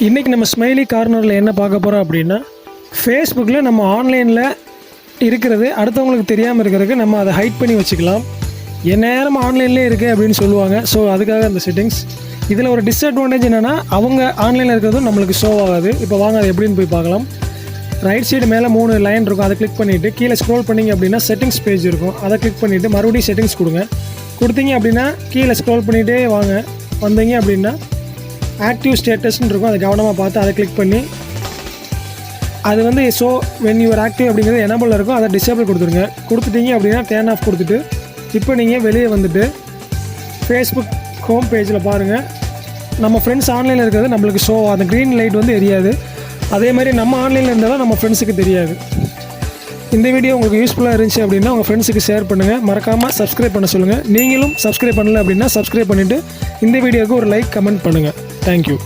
இன்றைக்கி நம்ம ஸ்மைலி கார்னரில் என்ன பார்க்க போகிறோம் அப்படின்னா, ஃபேஸ்புக்கில் நம்ம ஆன்லைனில் இருக்கிறது அடுத்தவங்களுக்கு தெரியாமல் இருக்கிறதுக்கு நம்ம அதை ஹைட் பண்ணி வச்சுக்கலாம். எந்நேரம் ஆன்லைன்லேயே இருக்குது அப்படின்னு சொல்லுவாங்க. ஸோ அதுக்காக அந்த செட்டிங்ஸ். இதில் ஒரு டிஸ்அட்வான்டேஜ் என்னென்னா, அவங்க ஆன்லைனில் இருக்கிறதும் நம்மளுக்கு ஷோ ஆகாது. இப்போ வாங்க அது எப்படின்னு போய் பார்க்கலாம். ரைட் சைடு மேலே 3 லைன் இருக்கும், அதை கிளிக் பண்ணிவிட்டு கீழே ஸ்க்ரோல் பண்ணிங்க அப்படின்னா செட்டிங்ஸ் பேஜ் இருக்கும். அதை கிளிக் பண்ணிவிட்டு மறுபடியும் செட்டிங்ஸ் கொடுத்தீங்க அப்படின்னா கீழே ஸ்க்ரோல் பண்ணிகிட்டே வந்தீங்க அப்படின்னா ஆக்டிவ் ஸ்டேட்டஸ்ன்னு இருக்கும். அதை கவனமாக பார்த்து அதை கிளிக் பண்ணி அது வந்து ஸோ வென் யுவர் ஆக்டிவ் அப்படிங்கிறது எனபிள் இருக்கும், அதை டிசேபிள் கொடுத்துட்டீங்க அப்படின்னா டேர்ன் ஆஃப் கொடுத்துட்டு இப்போ நீங்கள் வெளியே வந்துட்டு ஃபேஸ்புக் ஹோம் பேஜில் பாருங்கள். நம்ம ஃப்ரெண்ட்ஸ் ஆன்லைனில் இருக்கிறது நம்மளுக்கு ஷோ அந்த க்ரீன் லைட் வந்து எரியாது. அதே மாதிரி நம்ம ஆன்லைனில் இருந்தாலும் நம்ம ஃப்ரெண்ட்ஸுக்கு தெரியாது. இந்த வீடியோ உங்களுக்கு யூஸ்ஃபுல்லாக இருந்துச்சு அப்படின்னா உங்கள் ஃப்ரெண்ட்ஸுக்கு ஷேர் பண்ணுங்கள். மறக்காமல் சப்ஸ்கிரைப் பண்ண சொல்லுங்கள். நீங்களும் சப்ஸ்கிரைப் பண்ணல அப்படின்னா சப்ஸ்கிரைப் பண்ணிவிட்டு இந்த வீடியோவுக்கு ஒரு லைக் கமெண்ட் பண்ணுங்கள். தேங்க்யூ.